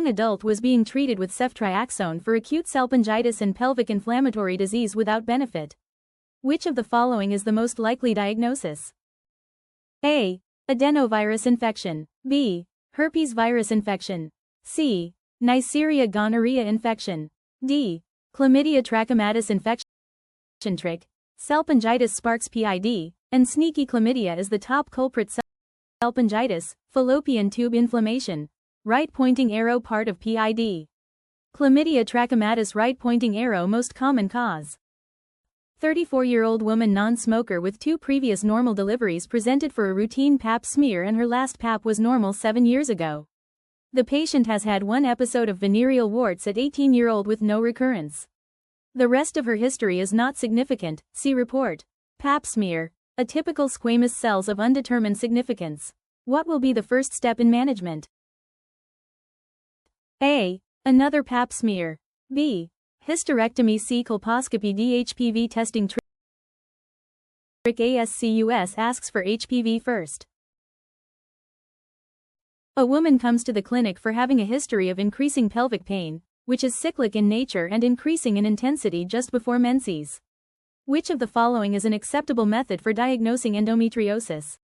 young adult was being treated with ceftriaxone for acute salpingitis and pelvic inflammatory disease without benefit. Which of the following is the most likely diagnosis? A. Adenovirus infection. B. Herpes virus infection. C. Neisseria gonorrhea infection. D. Chlamydia trachomatis infection. Trick, salpingitis sparks PID, and sneaky chlamydia is the top culprit. Salpingitis, fallopian tube inflammation, right pointing arrow part of PID. Chlamydia trachomatis right pointing arrow most common cause. 34-year-old woman non-smoker with 2 previous normal deliveries presented for a routine pap smear and her last pap was normal 7 years ago. The patient has had 1 episode of venereal warts at 18-year-old with no recurrence. The rest of her history is not significant, see report. Pap smear, atypical squamous cells of undetermined significance. What will be the first step in management? A. Another pap smear. B. Hysterectomy. C. Colposcopy. D. HPV testing. Trick ASCUS asks for HPV first. A woman comes to the clinic for having a history of increasing pelvic pain, which is cyclic in nature and increasing in intensity just before menses. Which of the following is an acceptable method for diagnosing endometriosis?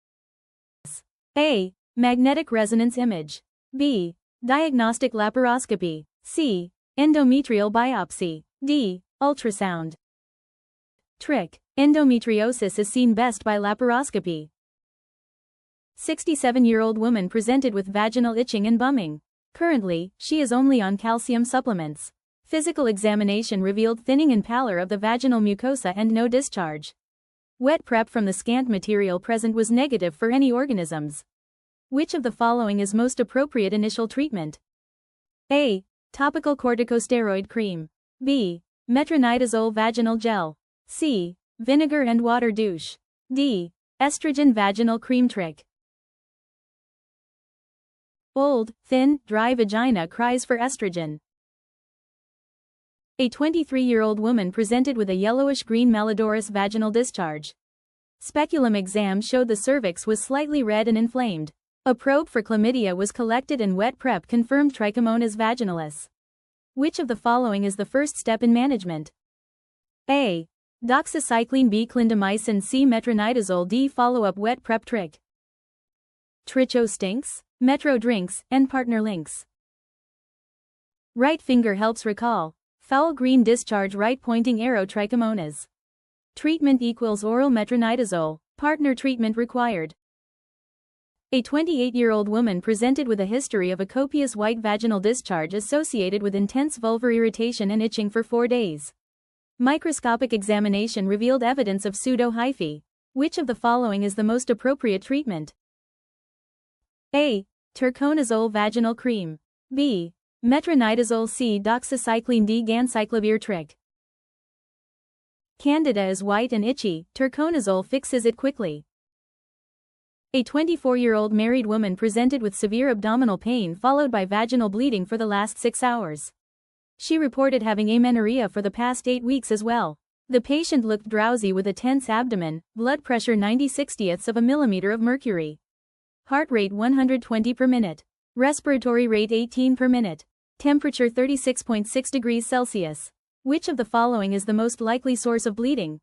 A. Magnetic resonance image. B. Diagnostic laparoscopy. C. Endometrial biopsy. D. Ultrasound. Trick. Endometriosis is seen best by laparoscopy. 67-year-old woman presented with vaginal itching and bumming. Currently, she is only on calcium supplements. Physical examination revealed thinning and pallor of the vaginal mucosa and no discharge. Wet prep from the scant material present was negative for any organisms. Which of the following is most appropriate initial treatment? A. Topical corticosteroid cream. B. Metronidazole vaginal gel. C. Vinegar and water douche. D. Estrogen vaginal cream. Trick. Old, thin, dry vagina cries for estrogen. A 23-year-old woman presented with a yellowish-green malodorous vaginal discharge. Speculum exam showed the cervix was slightly red and inflamed. A probe for chlamydia was collected and wet prep confirmed Trichomonas vaginalis. Which of the following is the first step in management? A. Doxycycline. B. Clindamycin. C. Metronidazole. D. Follow-up wet prep. Trick. Tricho stinks, Metro drinks, and partner links. Right finger helps recall. Foul green discharge right pointing arrow trichomonas. Treatment equals oral metronidazole, partner treatment required. A 28-year-old woman presented with a history of a copious white vaginal discharge associated with intense vulvar irritation and itching for 4 days. Microscopic examination revealed evidence of pseudo-hyphae. Which of the following is the most appropriate treatment? A. Turconazole vaginal cream. B. Metronidazole. C. Doxycycline. D. Ganciclovir. Trick. Candida is white and itchy, turconazole fixes it quickly. A 24-year-old married woman presented with severe abdominal pain followed by vaginal bleeding for the last 6 hours. She reported having amenorrhea for the past 8 weeks as well. The patient looked drowsy with a tense abdomen, blood pressure 90/60ths of a millimeter of mercury. Heart rate 120 per minute. Respiratory rate 18 per minute. Temperature 36.6 degrees Celsius. Which of the following is the most likely source of bleeding?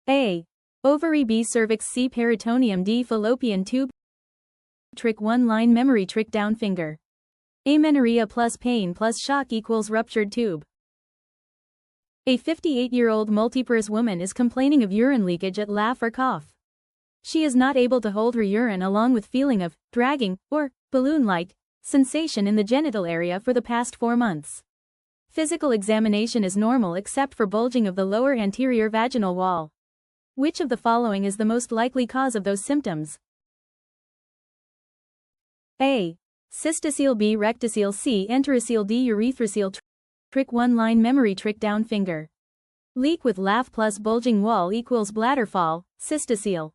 A. Ovary. B. Cervix. C. Peritoneum. D. Fallopian tube. Trick 1-line memory trick. Down finger. Amenorrhea plus pain plus shock equals ruptured tube. A 58-year-old multiparous woman is complaining of urine leakage at laugh or cough. She is not able to hold her urine along with feeling of dragging or balloon-like sensation in the genital area for the past 4 months. Physical examination is normal except for bulging of the lower anterior vaginal wall. Which of the following is the most likely cause of those symptoms? A. Cystocele. B. Rectocele. C. Enterocele. D. Urethrocoele. Trick 1-line memory trick. Down finger. Leak with laugh plus bulging wall equals bladder fall, cystocele.